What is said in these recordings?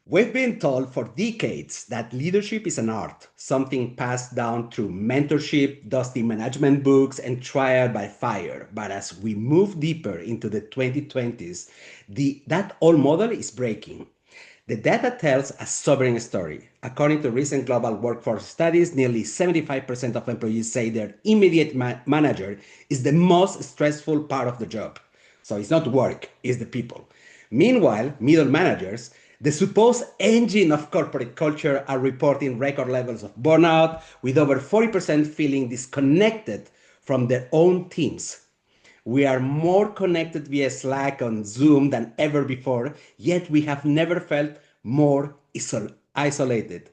We've been told for decades that leadership is an art, something passed down through mentorship, dusty management books, and trial by fire. But as we move deeper into the 2020s, that old model is breaking. The data tells a sobering story. According to recent global workforce studies, nearly 75% of employees say their immediate manager is the most stressful part of the job. So it's not work, it's the people. Meanwhile, middle managers, the supposed engine of corporate culture, are reporting record levels of burnout, with over 40% feeling disconnected from their own teams. We are more connected via Slack on Zoom than ever before, yet we have never felt more isolated.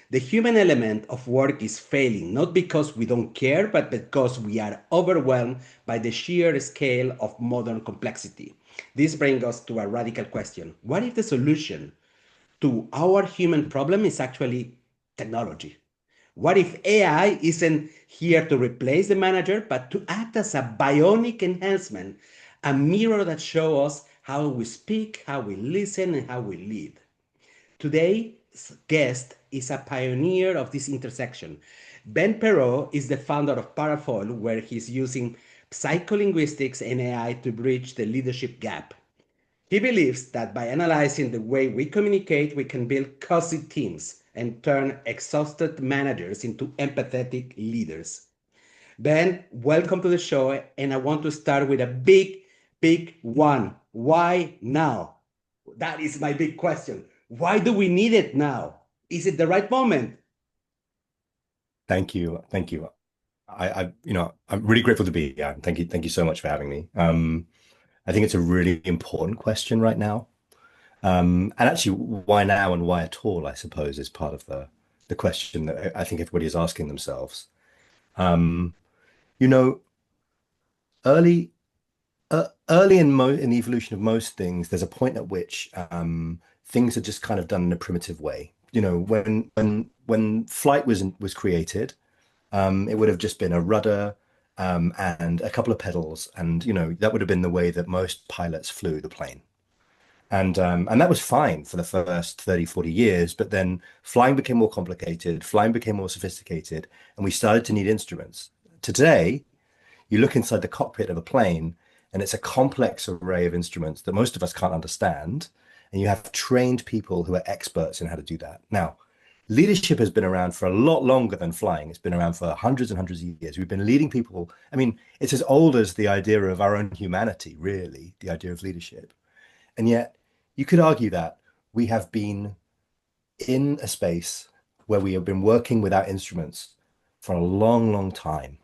The human element of work is failing, not because we don't care, but because we are overwhelmed by the sheer scale of modern complexity. This brings us to a radical question. What if the solution to our human problem is actually technology? What if AI isn't here to replace the manager, but to act as a bionic enhancement, a mirror that shows us how we speak, how we listen, and how we lead? Today's guest is a pioneer of this intersection. Ben Perreau is the founder of Parafoil, where he's using psycholinguistics and AI to bridge the leadership gap. He believes that by analyzing the way we communicate, we can build cozy teams and turn exhausted managers into empathetic leaders. Ben, welcome to the show. And I want to start with a big one. Why now? That is my big question. Why do we need it now? Is it the right moment? Thank you. Thank you. I'm really grateful to be here. Thank you so much for having me. I think it's a really important question right now. And actually, why now and why at all, I suppose, is part of the question that I think everybody is asking themselves. Um, you know, early early in the evolution of most things, there's a point at which things are just kind of done in a primitive way. When flight was created, it would have just been a rudder and a couple of pedals, and that would have been the way that most pilots flew the plane. And that was fine for the first 30, 40 years, but then flying became more complicated, flying became more sophisticated, and we started to need instruments. Today, you look inside the cockpit of a plane, and it's a complex array of instruments that most of us can't understand, and you have trained people who are experts in how to do that. Now, leadership has been around for a lot longer than flying. It's been around for hundreds and hundreds of years. We've been leading people. I mean, it's as old as the idea of our own humanity, really, the idea of leadership. And yet, you could argue that we have been in a space where we have been working without instruments for a long, long time.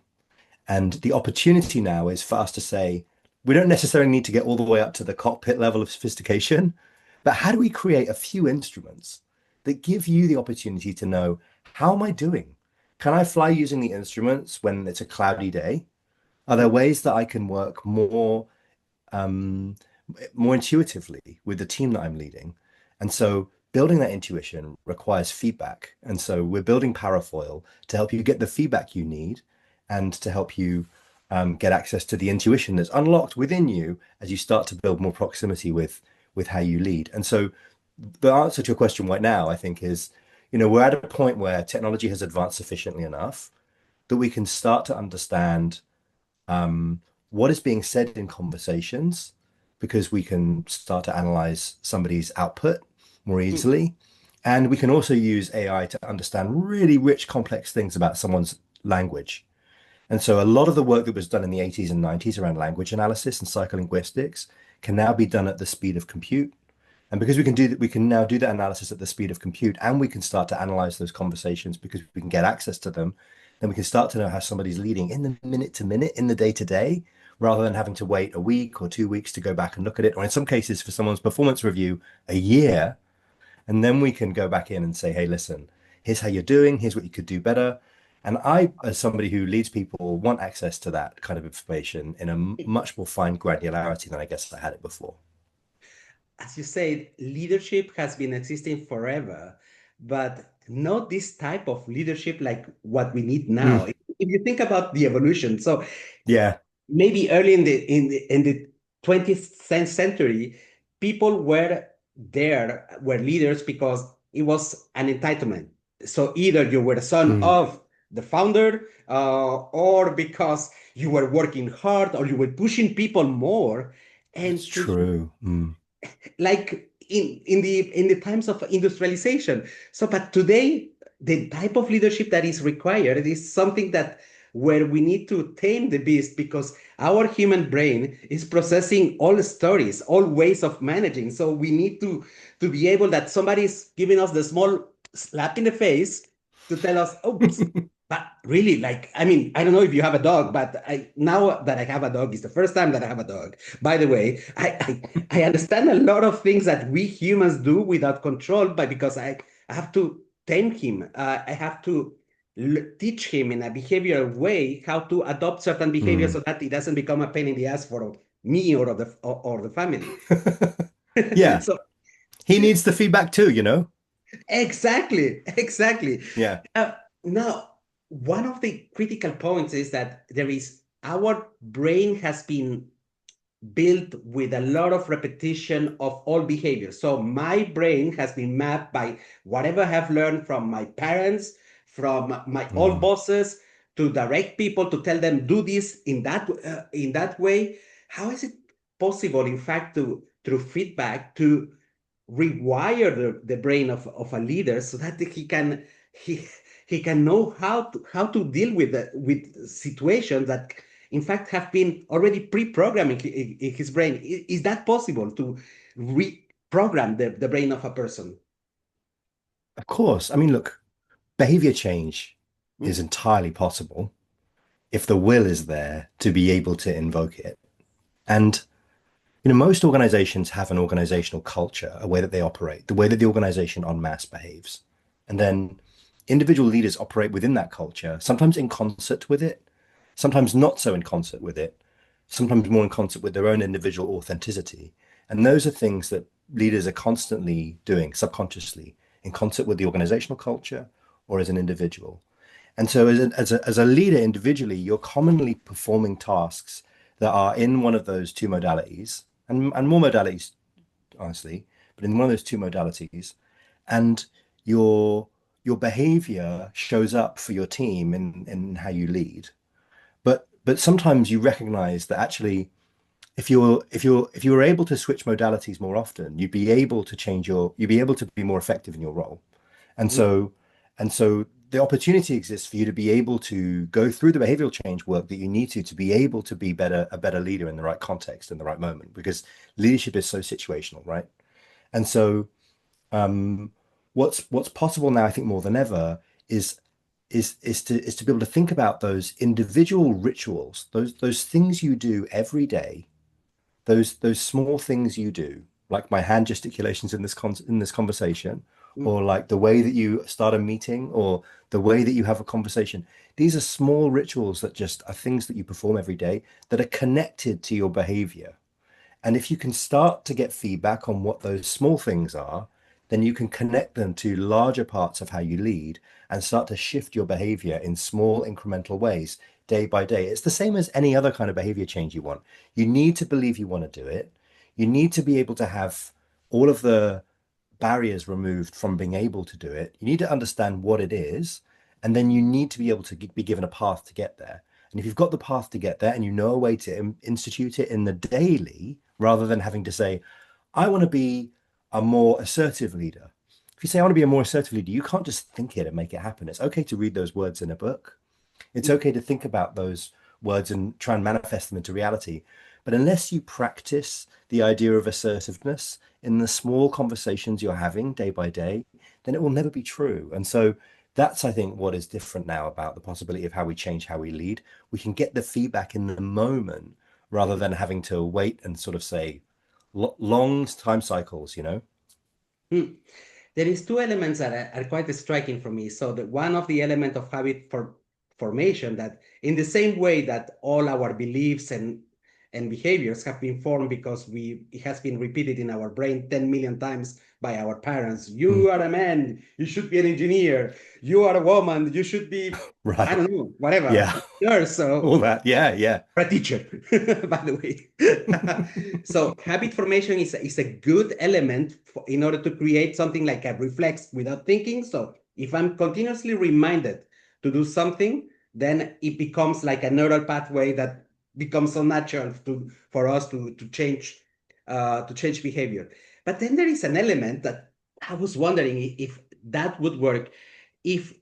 And the opportunity now is for us to say, we don't necessarily need to get all the way up to the cockpit level of sophistication, but how do we create a few instruments that give you the opportunity to know, how am I doing? Can I fly using the instruments when it's a cloudy day? Are there ways that I can work um, more intuitively with the team that I'm leading? And so building that intuition requires feedback. And so we're building Parafoil to help you get the feedback you need and to help you get access to the intuition that's unlocked within you as you start to build more proximity with how you lead. And so the answer to your question right now, I think, is, we're at a point where technology has advanced sufficiently enough that we can start to understand what is being said in conversations, because we can start to analyze somebody's output more easily. And we can also use AI to understand really rich, complex things about someone's language. And so a lot of the work that was done in the 80s and 90s around language analysis and psycholinguistics can now be done at the speed of compute. And because we can do that, we can now do that analysis at the speed of compute, and we can start to analyze those conversations because we can get access to them. Then we can start to know how somebody's leading in the minute to minute, in the day to day, rather than having to wait a week or 2 weeks to go back and look at it, or in some cases for someone's performance review, a year. And then we can go back in and say, hey, listen, here's how you're doing, here's what you could do better. And I, as somebody who leads people, want access to that kind of information in a much more fine granularity than I guess I had it before. As you said, leadership has been existing forever, but not this type of leadership like what we need now. Mm, If you think about the evolution, so yeah. maybe early in the 20th century, people were there were leaders because it was an entitlement. So either you were a son Mm, of the founder, or because you were working hard, or you were pushing people more. that's And true. Mm, like in the times of industrialization. So, but today, the type of leadership that is required is something that where we need to tame the beast, because our human brain is processing all stories, all ways of managing. So we need to be able that somebody's giving us the small slap in the face to tell us, oops. But really, like, I mean, I don't know if you have a dog, but now that I have a dog, it's the first time that I have a dog. By the way, I understand a lot of things that we humans do without control, but because I have to tame him, I have to teach him in a behavioral way how to adopt certain behaviors mm. so that it doesn't become a pain in the ass for me or the family. Yeah, So he needs the feedback too, you know? exactly, exactly. Yeah. Uh, Now, one of the critical points is that our brain has been built with a lot of repetition of all behaviors. So my brain has been mapped by whatever I have learned from my parents, from my old Mm. bosses, to direct people to tell them do this in that way. How is it possible, in fact, to through feedback to rewire the brain of a leader so that he he can know how to deal with situations that in fact have been already pre-programming in his brain. Is that possible to reprogram the brain of a person? Of course. I mean, look, behavior change Hmm? is entirely possible if the will is there to be able to invoke it. And, most organizations have an organizational culture, a way that they operate, the way that the organization en masse behaves. And then individual leaders operate within that culture, sometimes in concert with it, sometimes not so in concert with it, sometimes more in concert with their own individual authenticity. And those are things that leaders are constantly doing subconsciously in concert with the organizational culture or as an individual. And so, as a leader individually, you're commonly performing tasks that are in one of those two modalities, and more modalities, honestly, but in one of those two modalities, and your behavior shows up for your team in how you lead. But sometimes you recognize that actually if you were able to switch modalities more often, you'd be able to be more effective in your role. And Mm, so the opportunity exists for you to be able to go through the behavioral change work that you need to be able to be a better leader in the right context in the right moment, because leadership is so situational, right? And so um, what's possible now, I think more than ever, is is to be able to think about those individual rituals, those things you do every day, those small things you do, like my hand gesticulations in this conversation, mm, or like the way that you start a meeting, or the way that you have a conversation. These are small rituals that just are things that you perform every day that are connected to your behavior. And if you can start to get feedback on what those small things are, then you can connect them to larger parts of how you lead and start to shift your behavior in small incremental ways day by day. It's the same as any other kind of behavior change you want. You need to believe you want to do it. You need to be able to have all of the barriers removed from being able to do it. You need to understand what it is, and then you need to be able to be given a path to get there. And if you've got the path to get there and you know a way to institute it in the daily, rather than having to say, I want to be a more assertive leader. If you say, I want to be a more assertive leader, you can't just think it and make it happen. It's okay to read those words in a book. It's mm. okay to think about those words and try and manifest them into reality. But unless you practice the idea of assertiveness in the small conversations you're having day by day, then it will never be true. And so that's, I think, what is different now about the possibility of how we change how we lead. We can get the feedback in the moment rather than having to wait and sort of say long time cycles. Hmm. There is two elements that are quite striking for me. So the one of the element of habit for formation, that in the same way that all our beliefs and behaviors have been formed because it has been repeated in our brain 10 million times by our parents. Mm. You are a man, you should be an engineer. You are a woman, you should be, I Right. don't know, whatever, Yeah. nurse. So All that. Yeah. Yeah. or a teacher, by the way. So habit formation is a good element in order to create something like a reflex without thinking. So if I'm continuously reminded to do something, then it becomes like a neural pathway that becomes so natural for us to change behavior. But then there is an element that I was wondering if that would work if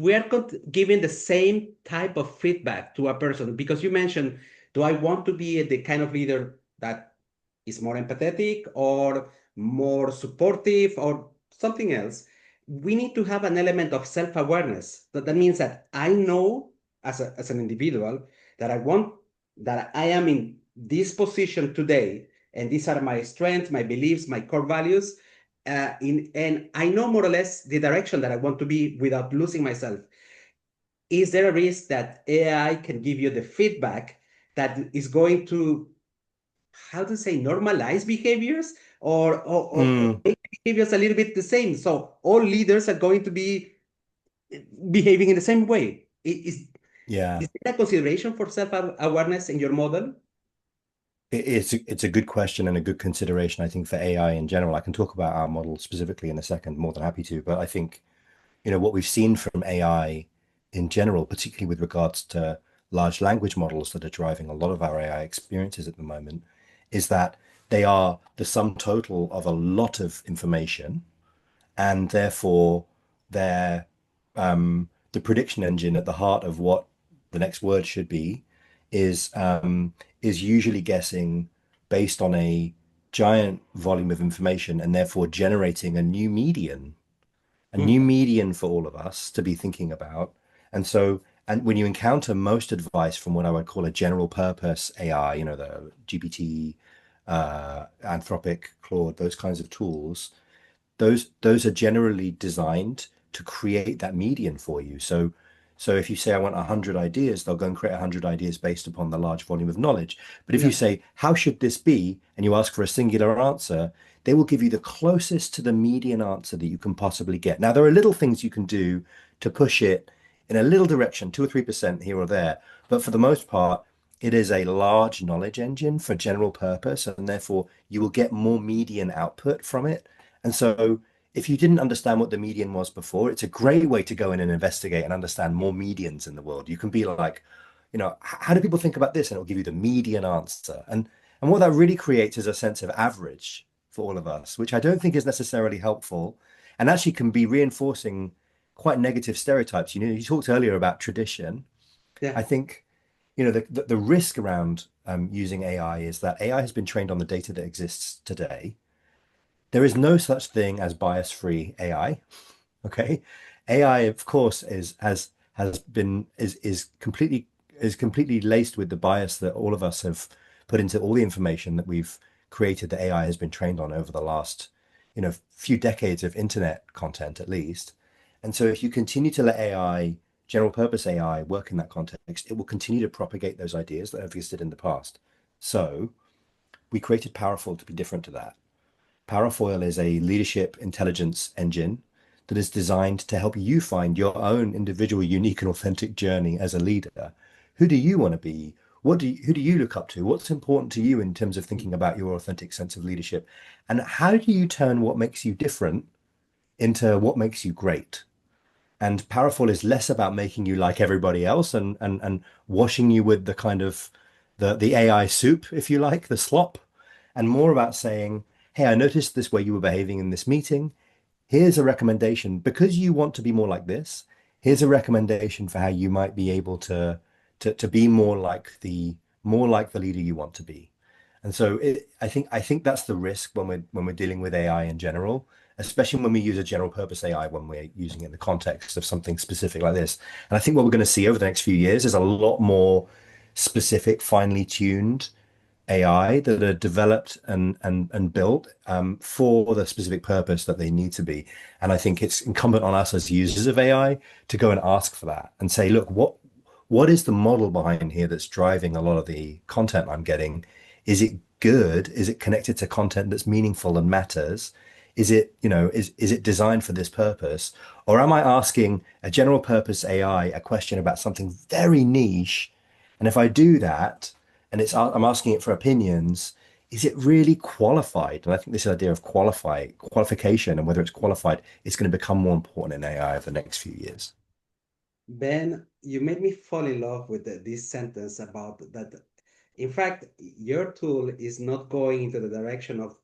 we are giving the same type of feedback to a person, because you mentioned, do I want to be the kind of leader that is more empathetic or more supportive or something else? We need to have an element of self-awareness. That means that I know as an individual that that I am in this position today, and these are my strengths, my beliefs, my core values, and I know more or less the direction that I want to be without losing myself. Is there a risk that AI can give you the feedback that is going to, how to say, normalize behaviors or Mm. make behaviors a little bit the same? So all leaders are going to be behaving in the same way. Yeah. Is that a consideration for self-awareness in your model? It's a good question and a good consideration, I think, for AI in general. I can talk about our model specifically in a second, more than happy to. But I think, what we've seen from AI in general, particularly with regards to large language models that are driving a lot of our AI experiences at the moment, is that they are the sum total of a lot of information, and therefore they're the prediction engine at the heart of what the next word should be is usually guessing based on a giant volume of information and therefore generating a new Mhm. median for all of us to be thinking about. And so, and when you encounter most advice from what I would call a general purpose AI, the GPT, Anthropic, Claude, those kinds of tools, those are generally designed to create that median for you. So if you say I want 100 ideas, they'll go and create 100 ideas based upon the large volume of knowledge. But if you Yeah. say how should this be, and you ask for a singular answer, they will give you the closest to the median answer that you can possibly get. Now there are little things you can do to push it in a little direction, 2 or 3% here or there, but for the most part it is a large knowledge engine for general purpose, and therefore you will get more median output from it. And so if you didn't understand what the median was before, it's a great way to go in and investigate and understand more medians in the world. You can be like, how do people think about this? And it'll give you the median answer. And what that really creates is a sense of average for all of us, which I don't think is necessarily helpful and actually can be reinforcing quite negative stereotypes. You talked earlier about tradition. Yeah. I think, the risk around using AI is that AI has been trained on the data that exists today. There is no such thing as bias-free AI. Okay, AI, of course, is completely laced with the bias that all of us have put into all the information that we've created. That AI has been trained on over the last, few decades of internet content, at least. And so, if you continue to let AI, general purpose AI, work in that context, it will continue to propagate those ideas that have existed in the past. So, we created Parafoil to be different to that. Parafoil is a leadership intelligence engine that is designed to help you find your own individual, unique, and authentic journey as a leader. Who do you want to be? Who do you look up to? What's important to you in terms of thinking about your authentic sense of leadership? And how do you turn what makes you different into what makes you great? And Parafoil is less about making you like everybody else and washing you with the kind of the AI soup, if you like, the slop, and more about saying, hey, I noticed this way you were behaving in this meeting. Here's a recommendation because you want to be more like this. Here's a recommendation for how you might be able to be more like the leader you want to be. And so I think that's the risk when we're dealing with AI in general, especially when we use a general purpose AI when we're using it in the context of something specific like this. And I think what we're going to see over the next few years is a lot more specific, finely tuned AI that are developed and built for the specific purpose that they need to be. And I think it's incumbent on us as users of AI to go and ask for that and say, look, what is the model behind here that's driving a lot of the content I'm getting? Is it good? Is it connected to content that's meaningful and matters? Is it, is it designed for this purpose? Or am I asking a general purpose AI a question about something very niche? And if I do that, and I'm asking it for opinions, is it really qualified? And I think this idea of qualification and whether it's qualified is going to become more important in AI over the next few years. Ben, you made me fall in love with this sentence about that. In fact, your tool is not going into the direction of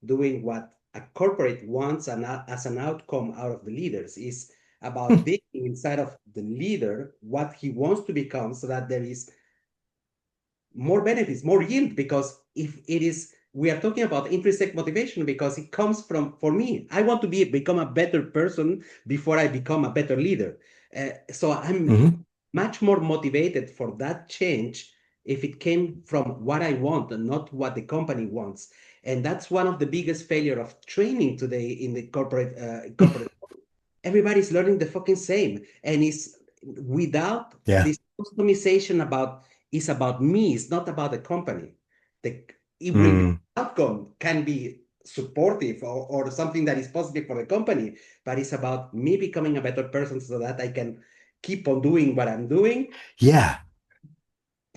doing what a corporate wants and as an outcome out of the leaders. Is about digging inside of the leader what he wants to become so that there is more benefits, more yield, because if it is, we are talking about intrinsic motivation because it comes from, for me, I want to become a better person before I become a better leader. So I'm Hmm. much more motivated for that change if it came from what I want and not what the company wants. And that's one of the biggest failure of training today in the corporate. Everybody's learning the fucking same, and it's without Yeah. this customization about it's about me. It's not about the company. The it will be Mm. outcome can be supportive or something that is positive for the company, but it's about me becoming a better person so that I can keep on doing what I'm doing Yeah.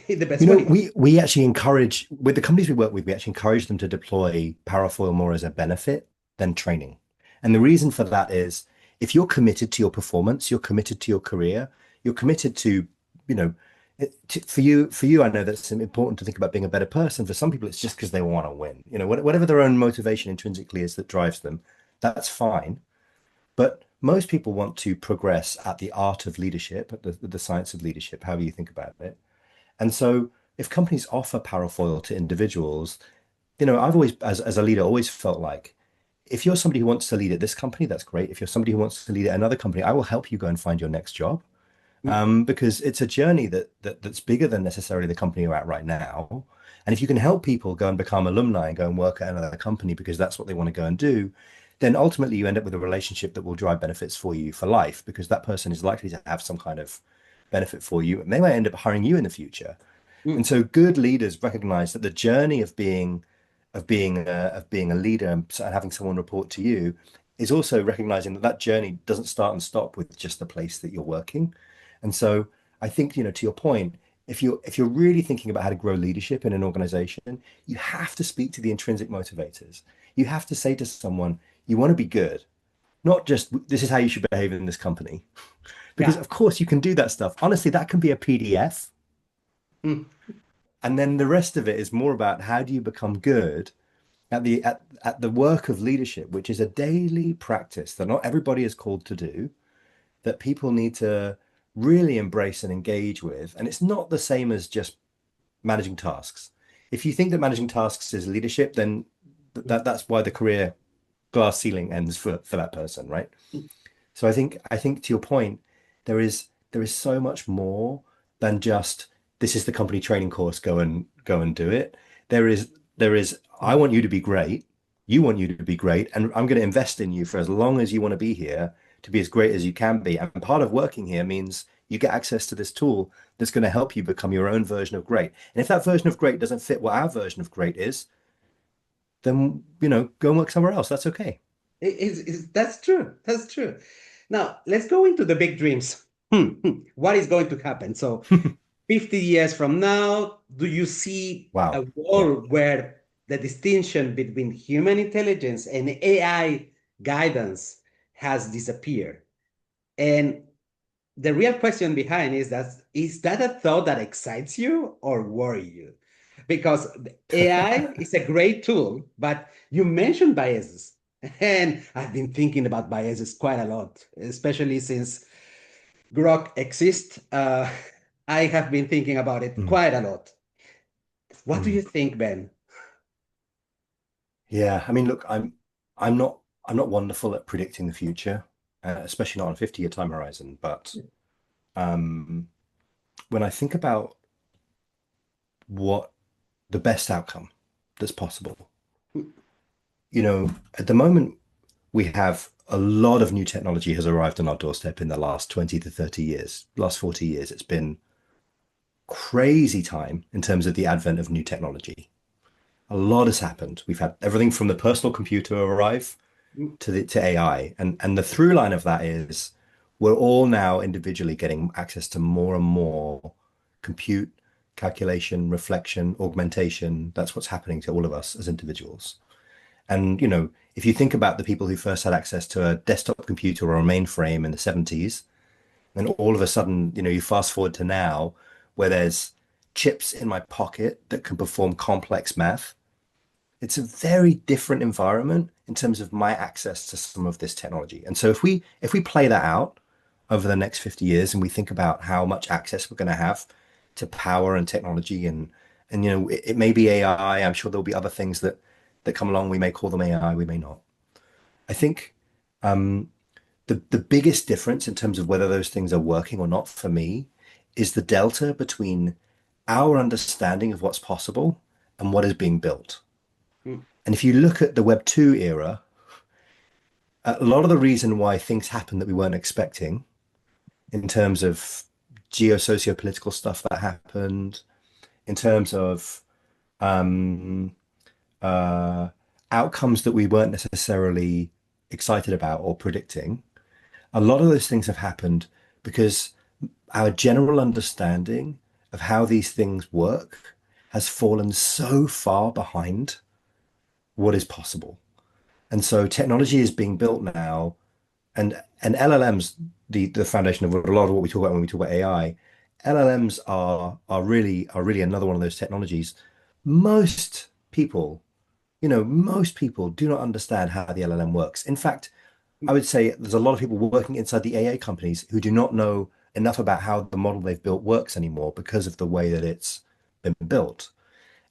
in the best way. We actually encourage with the companies we work with, we actually encourage them to deploy Parafoil more as a benefit than training. And the reason for that is if you're committed to your performance, you're committed to your career, you're committed to, you know, for you, I know that's important to think about being a better person. For some people, it's just because they want to win. Whatever their own motivation intrinsically is that drives them, that's fine. But most people want to progress at the art of leadership, at the science of leadership, however you think about it. And so if companies offer Parafoil to individuals, I've always, as a leader, always felt like if you're somebody who wants to lead at this company, that's great. If you're somebody who wants to lead at another company, I will help you go and find your next job. Because it's a journey that's bigger than necessarily the company you're at right now. And if you can help people go and become alumni and go and work at another company because that's what they want to go and do, then ultimately you end up with a relationship that will drive benefits for you for life because that person is likely to have some kind of benefit for you. And they might end up hiring you in the future. And Mm. so good leaders recognize that the journey of being a leader and having someone report to you is also recognizing that that journey doesn't start and stop with just the place that you're working. And so I think, to your point, if you're really thinking about how to grow leadership in an organization, you have to speak to the intrinsic motivators. You have to say to someone, you want to be good, not just this is how you should behave in this company. Because Yeah. of course you can do that stuff. Honestly, that can be a PDF. Mm. And then the rest of it is more about how do you become good at the work of leadership, which is a daily practice that not everybody is called to do, that people need to really embrace and engage with. And it's not the same as just managing tasks. If you think that managing tasks is leadership, then that's why the career glass ceiling ends for that person, right? So I think to your point, there is so much more than just this is the company training course, go and do it. There is I want you to be great, you want you to be great, and I'm going to invest in you for as long as you want to be here to be as great as you can be. And part of working here means you get access to this tool that's going to help you become your own version of great. And if that version of great doesn't fit what our version of great is, then go and work somewhere else. That's okay. That's true. That's true. Now, let's go into the big dreams. What is going to happen? So, 50 years from now, do you see a Wow. Yeah. world where the distinction between human intelligence and AI guidance has disappeared? And the real question behind is that a thought that excites you or worry you? Because AI is a great tool, but you mentioned biases. And I've been thinking about biases quite a lot, especially since Grok exists. I have been thinking about it Mm, quite a lot. What do mm. you think, Ben? Yeah, I mean, look, I'm not wonderful at predicting the future, especially not on a 50-year time horizon. But um, when I think about what the best outcome that's possible, at the moment we have a lot of new technology has arrived on our doorstep in the last 20 to 30 years, last 40 years. It's been crazy time in terms of the advent of new technology. A lot has happened. We've had everything from the personal computer arrive Mm, to AI. And the through line of that is we're all now individually getting access to more and more compute, calculation, reflection, augmentation. That's what's happening to all of us as individuals. And, if you think about the people who first had access to a desktop computer or a mainframe in the 70s, then all of a sudden, you fast forward to now where there's chips in my pocket that can perform complex math. It's a very different environment in terms of my access to some of this technology. And so if we play that out over the next 50 years and we think about how much access we're going to have to power and technology and it may be AI, I'm sure there'll be other things that come along. We may call them AI, we may not. I think the biggest difference in terms of whether those things are working or not for me is the delta between our understanding of what's possible and what is being built. mm, And if you look at the Web 2 era, a lot of the reason why things happen that we weren't expecting in terms of geo-socio-political stuff that happened, in terms of um, uh, outcomes that we weren't necessarily excited about or predicting, a lot of those things have happened because our general understanding of how these things work has fallen so far behind what is possible. And so technology is being built now, and LLMs, the foundation of a lot of what we talk about when we talk about AI, LLMs are really another one of those technologies. Most people, most people do not understand how the LLM works. In fact, I would say there's a lot of people working inside the AA companies who do not know enough about how the model they've built works anymore because of the way that it's been built.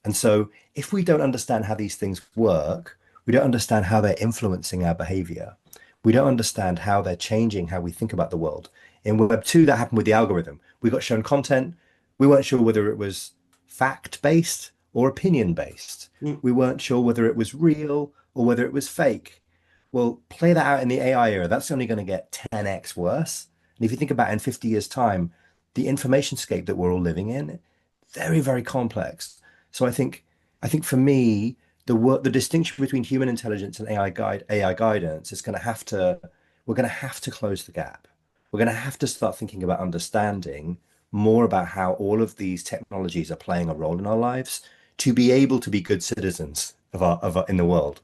And so, if we don't understand how these things work, we don't understand how they're influencing our behavior. We don't understand how they're changing how we think about the world. In Web 2, that happened with the algorithm. We got shown content. We weren't sure whether it was fact-based or opinion-based. mm, We weren't sure whether it was real or whether it was fake. Well, play that out in the AI era. That's only going to get 10x worse. And if you think about it in 50 years' time, the information scape that we're all living in, very, very complex. So I think for me, the distinction between human intelligence and AI guidance is we're going to have to close the gap. We're going to have to start thinking about understanding more about how all of these technologies are playing a role in our lives to be able to be good citizens in the world.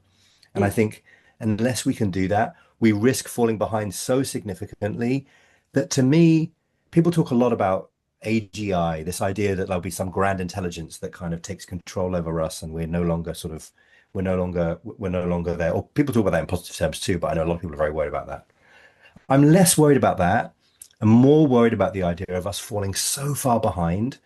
And I mm, think unless we can do that, we risk falling behind so significantly that to me, people talk a lot about AGI, this idea that there'll be some grand intelligence that kind of takes control over us and we're no longer there. Or people talk about that in positive terms too, but I know a lot of people are very worried about that. I'm less worried about that. I'm more worried about the idea of us falling so far behind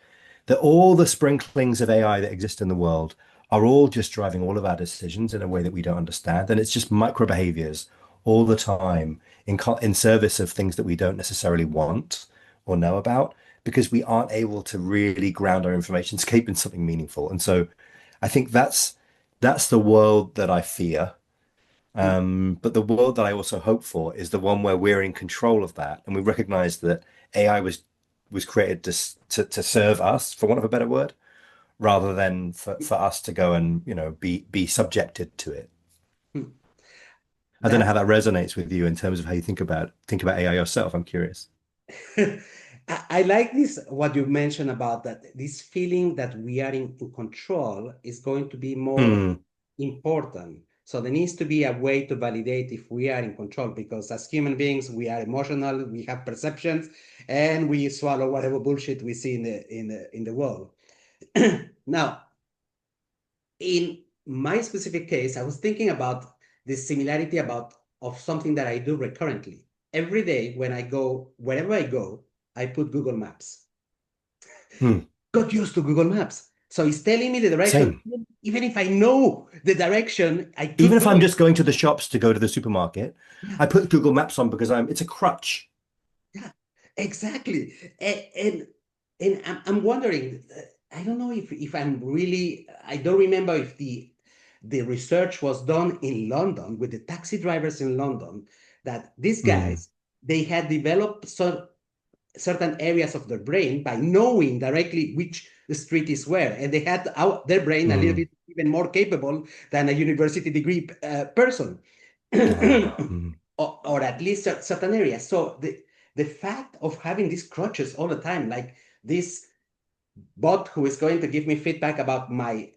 that all the sprinklings of AI that exist in the world are all just driving all of our decisions in a way that we don't understand. And it's just micro behaviors all the time in service of things that we don't necessarily want or know about because we aren't able to really ground our information scape in something meaningful. And so I think that's the world that I fear. mm. But the world that I also hope for is the one where we're in control of that, and we recognize that AI was created to serve us, for want of a better word, rather than for us to go and be subjected to it. Mm. I don't know That how that resonates with you in terms of how you think about AI yourself. I'm curious. I like this, what you mentioned about that, this feeling that we are in control is going to be more Hmm. important. So there needs to be a way to validate if we are in control, because as human beings, we are emotional, we have perceptions, and we swallow whatever bullshit we see in the world. Now, in my specific case, I was thinking about this similarity about of something that I do recurrently. Every day when I go, wherever I go, I put Google Maps. Hmm. Got used to Google Maps. So it's telling me the direction. Same. Even if I know the direction, I Even keep if I'm going. just going to the shops to go to the supermarket, Yeah, I put Google Maps on because it's a crutch. yeah, exactly. And I'm wondering, I don't know if I'm really, I don't remember if the research was done in London with the taxi drivers in London, that these Hmm. guys, they had developed certain areas of their brain by knowing directly which street is where, and they had their brain a little Mm. bit even more capable than a university degree person, Mm. or at least certain areas. So the fact of having these crutches all the time, like this bot who is going to give me feedback about my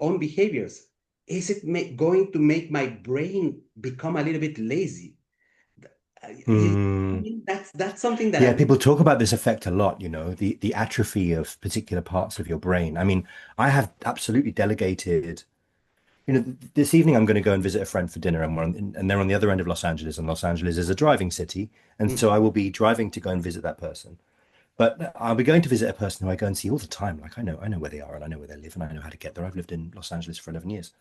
own behaviors, is it going to make my brain become a little bit lazy? I Mm. mean, that's something that Yeah, people talk about this effect a lot, you know, the atrophy of particular parts of your brain. I mean, I have absolutely delegated. You know, this evening I'm going to go and visit a friend for dinner, and and they're on the other end of Los Angeles, and Los Angeles is a driving city, and Mm, so I will be driving to go and visit that person. But I'll be going to visit a person who I go and see all the time. Like I know where they are, and I know where they live, and I know how to get there. I've lived in Los Angeles for 11 years.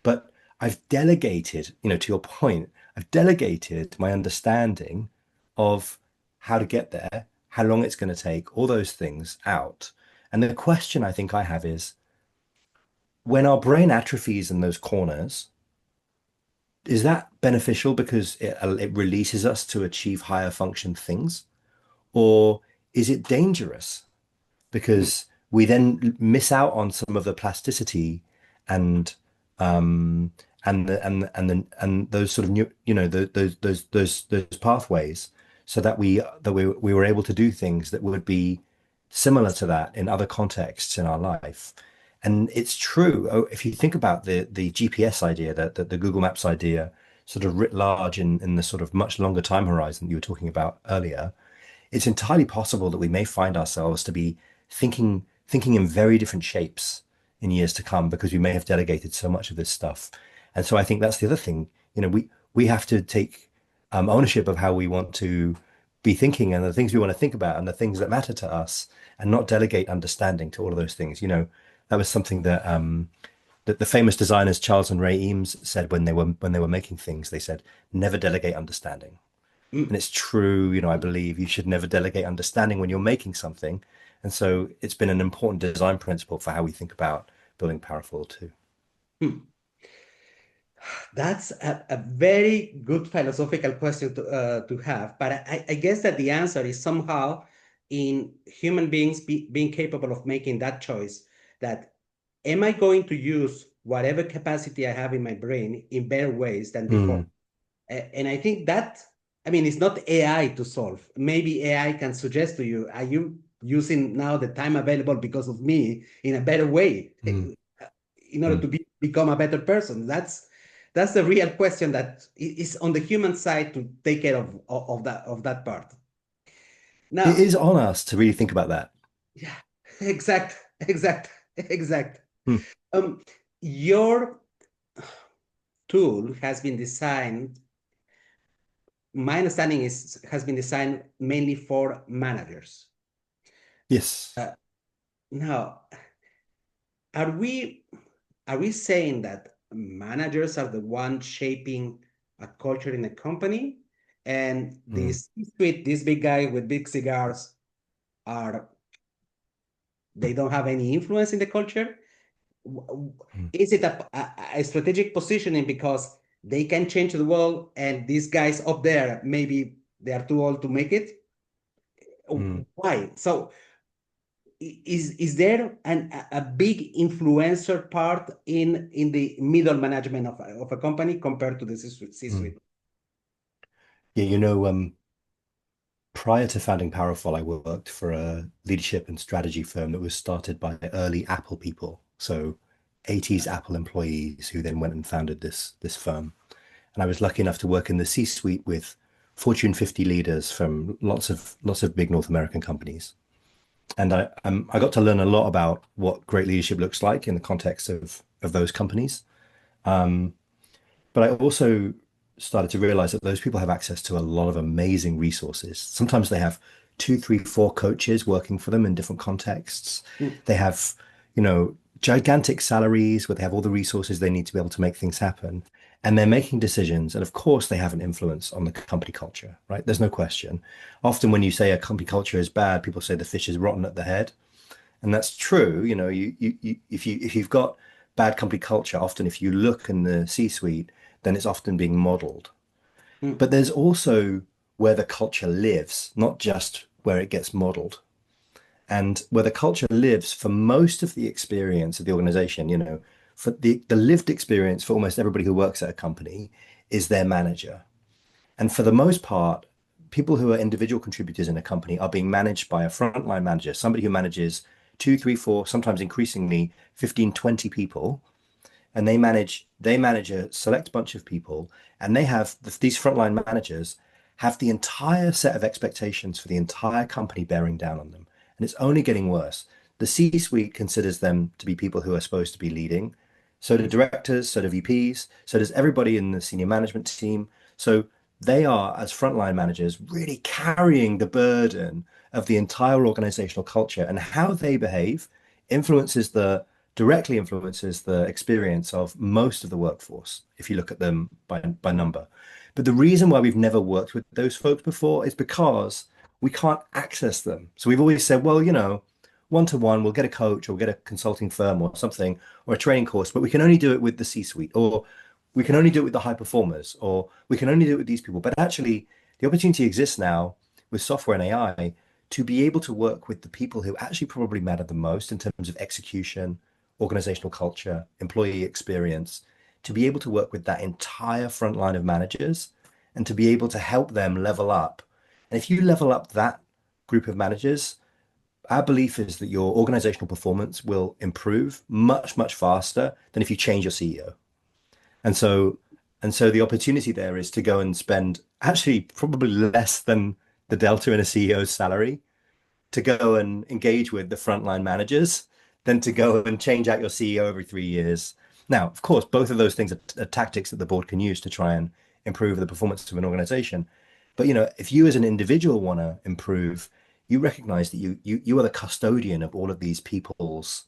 But I've delegated, you know, to your point, I've delegated my understanding of how to get there, how long it's going to take, all those things out. And the question I think I have is when our brain atrophies in those corners, is that beneficial because it releases us to achieve higher function things? Or is it dangerous mm, because we then miss out on some of the plasticity and um and those sort of new, you know, those pathways so that we were able to do things that would be similar to that in other contexts in our life. And it's true. Oh, if you think about the GPS idea, that the Google Maps idea, sort of writ large in the sort of much longer time horizon you were talking about earlier, it's entirely possible that we may find ourselves to be thinking in very different shapes in years to come because we may have delegated so much of this stuff. And so I think that's the other thing. You know, we have to take ownership of how we want to be thinking and the things we want to think about and the things that matter to us, and not delegate understanding to all of those things. You know, that was something that the famous designers Charles and Ray Eames said when they were making things. They said, "Never delegate understanding." And mm. it's true, you know, I believe you should never delegate understanding when you're making something. And so it's been an important design principle for how we think about building Parafoil too. Mm. That's a very good philosophical question to have, but I guess that the answer is somehow in human beings being capable of making that choice. That am I going to use whatever capacity I have in my brain in better ways than before? Mm, And I think that, I mean, it's not AI to solve. Maybe AI can suggest to you, are you using now the time available because of me in a better way mm, in order mm. to become a better person? That's the real question that is on the human side to take care of that part. It Now, is on us to really think about that. yeah, exact. Mm, Um, your tool has been designed, my understanding is, has been designed mainly for managers. yes. Uh, Now, are we are we saying that managers are the ones shaping a culture in a company, and Mm, this suite, this big guy with big cigars, are they don't have any influence in the culture? mm, Is it a strategic positioning because they can change the world, and these guys up there maybe they are too old to make it? mm. Why? So is there a big influencer part in the middle management of a company compared to the Mm. C-suite? Yeah, you know, prior to founding Parafoil, I worked for a leadership and strategy firm that was started by early Apple people. So 80s Apple employees who then went and founded this firm. And I was lucky enough to work in the C-suite with Fortune 50 leaders from lots of big North American companies. And I got to learn a lot about what great leadership looks like in the context of those companies. But I also started to realize that those people have access to a lot of amazing resources. Sometimes they have two, three, four coaches working for them in different contexts. Mm, They have, you know, gigantic salaries where they have all the resources they need to be able to make things happen. And they're making decisions. And of course, they have an influence on the company culture, right? There's no question. Often when you say a company culture is bad, people say the fish is rotten at the head. And that's true. You know, if you've got bad company culture, often if you look in the C-suite, then it's often being modeled. mm, But there's also where the culture lives, not just where it gets modeled and where the culture lives for most of the experience of the organization, for the lived experience for almost everybody who works at a company is their manager. And for the most part, people who are individual contributors in a company are being managed by a frontline manager, somebody who manages two, three, four, sometimes increasingly 15, 20 people. And they manage a select bunch of people, and these frontline managers have the entire set of expectations for the entire company bearing down on them. And it's only getting worse. The C-suite considers them to be people who are supposed to be leading. So do directors, so do VPs, so does everybody in the senior management team. So they are, as frontline managers, really carrying the burden of the entire organizational culture, and how they behave directly influences the experience of most of the workforce, if you look at them by number. But the reason why we've never worked with those folks before is because we can't access them. So we've always said, well, one-to-one, we'll get a coach or we'll get a consulting firm or something, or a training course, but we can only do it with the C-suite, or we can only do it with the high performers, or we can only do it with these people. But actually, the opportunity exists now with software and AI to be able to work with the people who actually probably matter the most in terms of execution, organizational culture, employee experience, to be able to work with that entire front line of managers and to be able to help them level up. And if you level up that group of managers, our belief is that your organizational performance will improve much, much faster than if you change your CEO. And so, and so the opportunity there is to go and spend actually probably less than the delta in a CEO's salary to go and engage with the frontline managers than to go and change out your CEO every 3 years. Now, of course, both of those things are tactics that the board can use to try and improve the performance of an organization. But if you as an individual want to improve, you recognize that you are the custodian of all of these people's,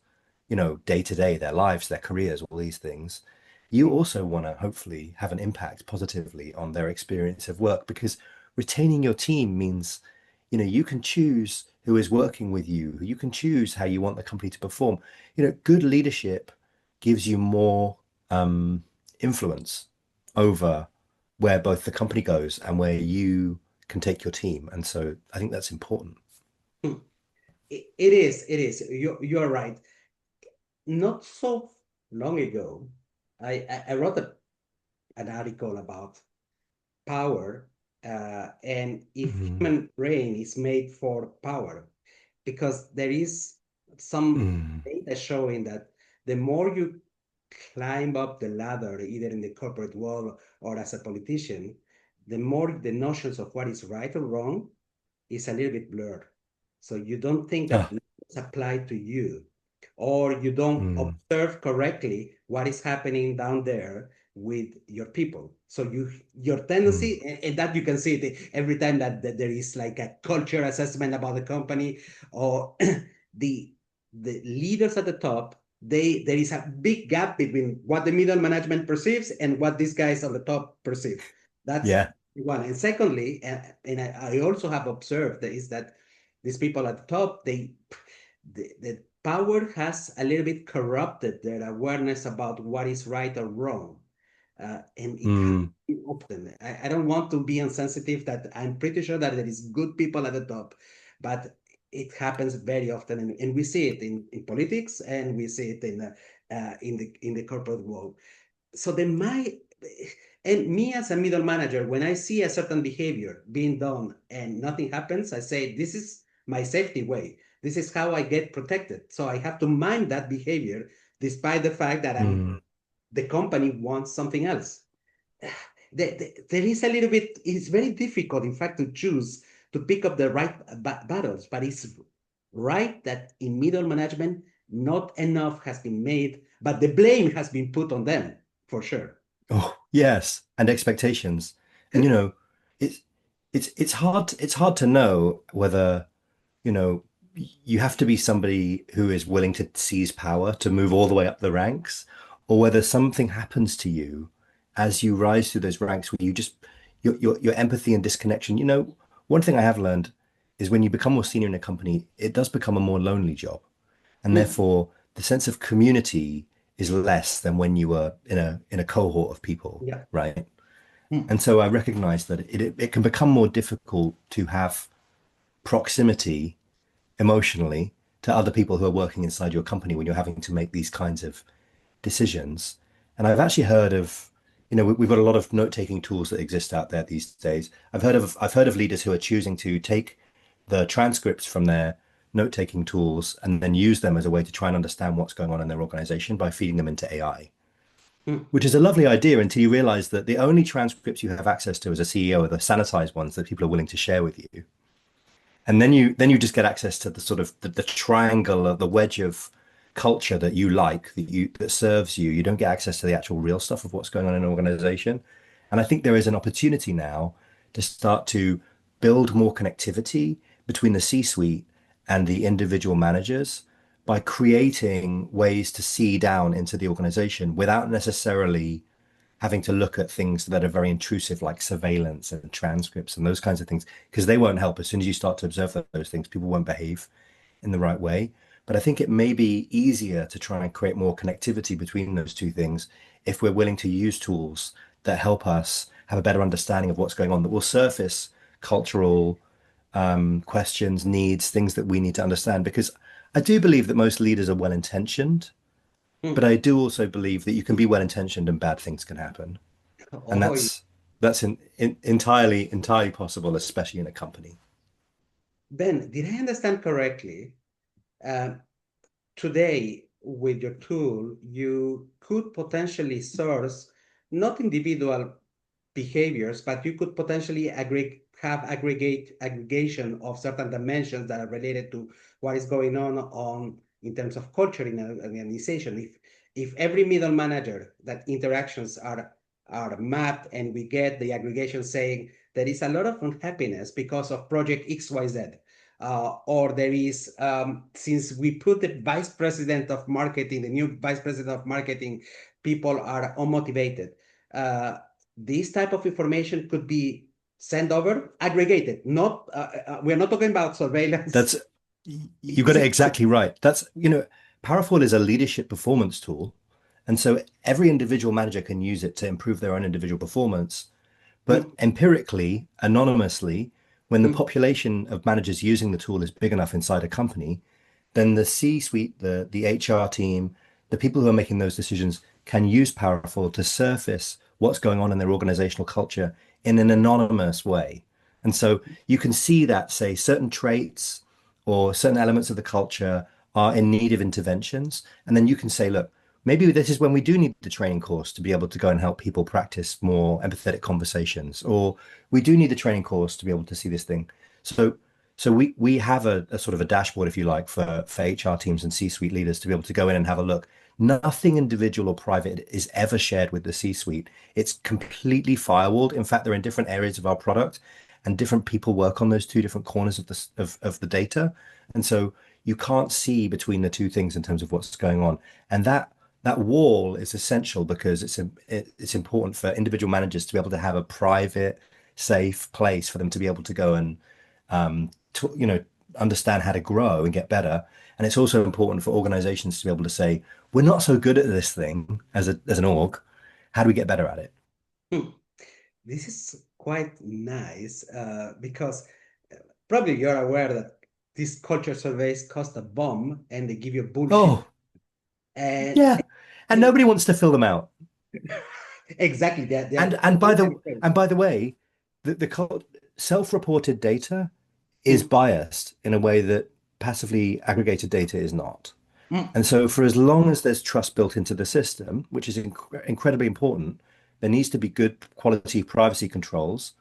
day to day, their lives, their careers, all these things. You also want to hopefully have an impact positively on their experience of work, because retaining your team means you can choose who is working with you. You can choose how you want the company to perform. Good leadership gives you more influence over where both the company goes and where you can take your team. And so I think that's important. It is. It is. You're right. Not so long ago, I wrote an article about power, and if Mm, human brain is made for power, because there is some mm, data showing that the more you climb up the ladder, either in the corporate world or as a politician, the more the notions of what is right or wrong is a little bit blurred. So you don't think that ah, laws apply to you, or you don't mm, observe correctly what is happening down there with your people. So your mm, tendency, and that you can see it every time that there is like a culture assessment about the company, or the leaders at the top, there is a big gap between what the middle management perceives and what these guys at the top perceive. That's yeah. one. And secondly, and I also have observed is that these people at the top, the power has a little bit corrupted their awareness about what is right or wrong. And it Mm, happens often. I don't want to be insensitive, that I'm pretty sure that there is good people at the top, but it happens very often, and we see it in politics, and we see it in the corporate world. So then and me as a middle manager, when I see a certain behavior being done and nothing happens, I say, this is my safety way. This is how I get protected. So I have to mind that behavior, despite the fact that mm, the company wants something else. There is a little bit, it's very difficult, in fact, to choose to pick up the right battles, but it's right that in middle management, not enough has been made, but the blame has been put on them, for sure. oh, yes. And expectations. And it's it's hard to know whether, you know, you have to be somebody who is willing to seize power to move all the way up the ranks, or whether something happens to you as you rise through those ranks where your empathy and disconnection. One thing I have learned is when you become more senior in a company, it does become a more lonely job. And Mm, therefore the sense of community is less than when you were in a cohort of people, yeah. right? Mm, And so I recognize that it can become more difficult to have proximity emotionally to other people who are working inside your company when you're having to make these kinds of decisions. And I've actually heard of, we've got a lot of note-taking tools that exist out there these days. I've heard of leaders who are choosing to take the transcripts from their note-taking tools and then use them as a way to try and understand what's going on in their organization by feeding them into AI, Hmm. which is a lovely idea until you realize that the only transcripts you have access to as a CEO are the sanitized ones that people are willing to share with you. And then you just get access to the sort of the triangle of the wedge of culture that you like, that serves you. You don't get access to the actual real stuff of what's going on in an organization. And I think there is an opportunity now to start to build more connectivity between the C-suite and the individual managers by creating ways to see down into the organization without necessarily having to look at things that are very intrusive, like surveillance and transcripts and those kinds of things, because they won't help. As soon as you start to observe those things, people won't behave in the right way. But I think it may be easier to try and create more connectivity between those two things if we're willing to use tools that help us have a better understanding of what's going on, that will surface cultural questions, needs, things that we need to understand. Because I do believe that most leaders are well intentioned, but Hmm. I do also believe that you can be well intentioned and bad things can happen. And Oh, that's entirely possible, especially in a company. Ben, did I understand correctly? Uh, Today, with your tool, you could potentially source not individual behaviors, but you could potentially have aggregation of certain dimensions that are related to what is going on in terms of culture in an organization. If every middle manager that interactions are mapped and we get the aggregation saying there is a lot of unhappiness because of project XYZ, or there is, since we put the vice president of marketing, the new vice president of marketing, people are unmotivated. This type of information could be sent over, aggregated. Not, we're not talking about surveillance. That's you got Is it it? exactly right. Parafoil is a leadership performance tool. And so every individual manager can use it to improve their own individual performance. But Mm, empirically, anonymously, when the mm, population of managers using the tool is big enough inside a company, then the C-suite, the HR team, the people who are making those decisions can use Parafoil to surface what's going on in their organizational culture in an anonymous way. And so you can see that, say, certain traits or certain elements of the culture are in need of interventions. And then you can say, look, maybe this is when we do need the training course to be able to go and help people practice more empathetic conversations, or we do need the training course to be able to see this thing. So we have a sort of a dashboard, if you like, for HR teams and C-suite leaders to be able to go in and have a look. Nothing individual or private is ever shared with the C-suite. It's completely firewalled. In fact, they're in different areas of our product, and different people work on those two different corners of the data. And so you can't see between the two things in terms of what's going on. And that wall is essential because it's important for individual managers to be able to have a private, safe place for them to be able to go and to understand how to grow and get better. And it's also important for organizations to be able to say, we're not so good at this thing as an org. How do we get better at it? mm. This is quite nice, because probably you're aware that these culture surveys cost a bomb and they give you bullshit. Oh, And, yeah. And and nobody wants to fill them out. exactly, And they're and by the very and by the way, the self-reported data is mm, biased in a way that passively aggregated data is not. mm, And so, for as long as there's trust built into the system, which is incredibly important, there needs to be good quality privacy controls.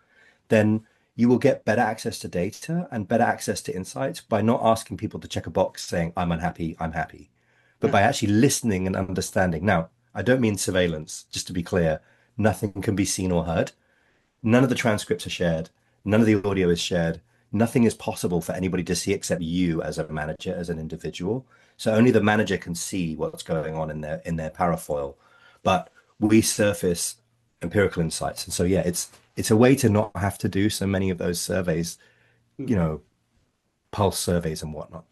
Then you will get better access to data and better access to insights by not asking people to check a box saying, I'm unhappy, I'm happy, but yeah, by actually listening and understanding. Now, I don't mean surveillance, just to be clear, nothing can be seen or heard. None of the transcripts are shared. None of the audio is shared. Nothing is possible for anybody to see except you as a manager, as an individual. So only the manager can see what's going on in their parafoil. But we surface empirical insights. And so yeah, it's a way to not have to do so many of those surveys, mm. you know, pulse surveys and whatnot.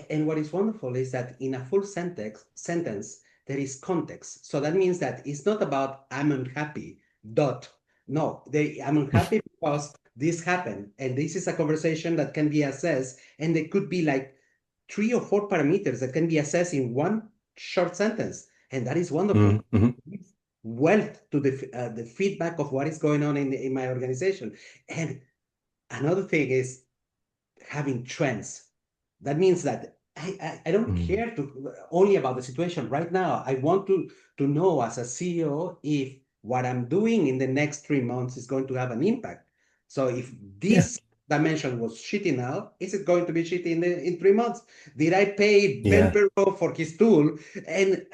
And what is wonderful is that in a full sentence, there is context. So that means that it's not about I'm unhappy, dot. No, I'm unhappy because this happened. And this is a conversation that can be assessed. And there could be like 3 or 4 parameters that can be assessed in one short sentence. And that is wonderful. Mm-hmm. Wealth to the feedback of what is going on in my organization. And another thing is having trends. That means that I don't Mm. care only about the situation right now. I want to know as a CEO if what I'm doing in the next 3 months is going to have an impact. So if Yeah. this dimension was shitty now, is it going to be shitty in 3 months? Did I pay Ben Yeah. Perreau for his tool and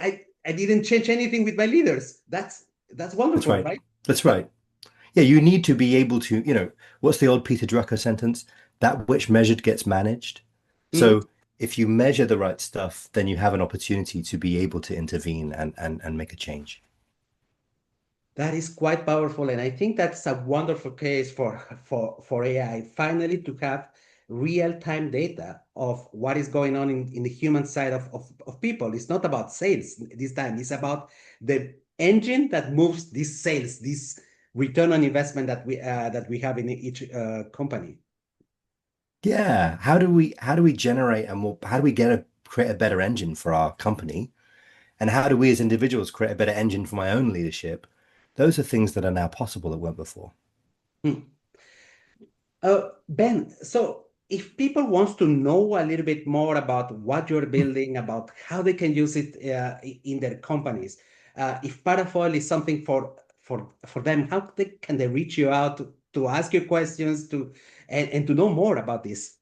I didn't change anything with my leaders? That's That's wonderful, right. right? That's right. Yeah, you need to be able to, what's the old Peter Drucker sentence? That which measured gets managed. Mm. So if you measure the right stuff, then you have an opportunity to be able to intervene and make a change. That is quite powerful, and I think that's a wonderful case for AI. Finally, to have real-time data of what is going on in the human side of people. It's not about sales this time. It's about the engine that moves these sales, this return on investment that we have in each company. Yeah. How do we generate a more how do we create a better engine for our company? And how do we as individuals create a better engine for my own leadership? Those are things that are now possible that weren't before. Hmm. Ben, so if people wants to know a little bit more about what you're building, about how they can use it in their companies, if Parafoil is something for them, how can they reach you out to ask you questions and to know more about this?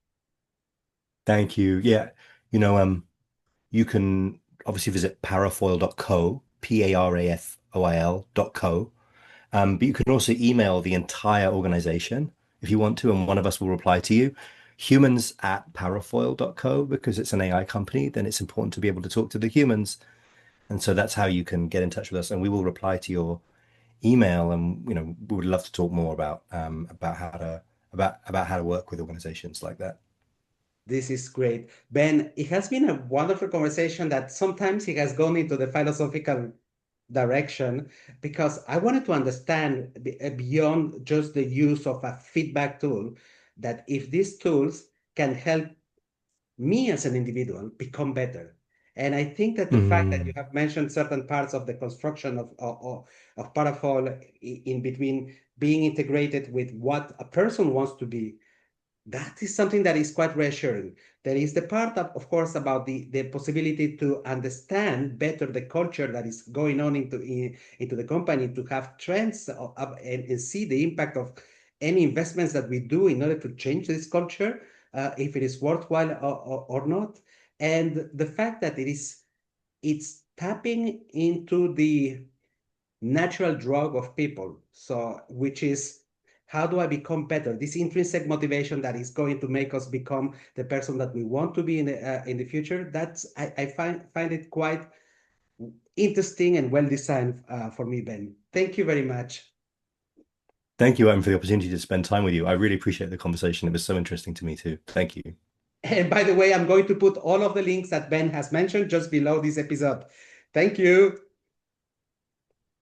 Thank you. Yeah. You know, you can obviously visit parafoil.co, parafoil.co. But you can also email the entire organization if you want to, and one of us will reply to you. Humans at parafoil.co, because it's an AI company, then it's important to be able to talk to the humans. And so that's how you can get in touch with us, and we will reply to your email. And we would love to talk more about how to work with organizations like that. This is great. Ben, it has been a wonderful conversation that sometimes it has gone into the philosophical direction because I wanted to understand beyond just the use of a feedback tool, that if these tools can help me as an individual become better. And I think that the fact that you Mm. have mentioned certain parts of the construction of Parafoil in between being integrated with what a person wants to be, that is something that is quite reassuring. There is the part, of course, about the possibility to understand better the culture that is going on into the company, to have trends and see the impact of any investments that we do in order to change this culture, if it is worthwhile or not. And the fact that it's tapping into the natural drug of people. So, which is how do I become better? This intrinsic motivation that is going to make us become the person that we want to be in the future. That's I find it quite interesting and well designed for me, Ben. Thank you very much. Thank you, Owen, for the opportunity to spend time with you. I really appreciate the conversation. It was so interesting to me too. Thank you. And by the way, I'm going to put all of the links that Ben has mentioned just below this episode. Thank you.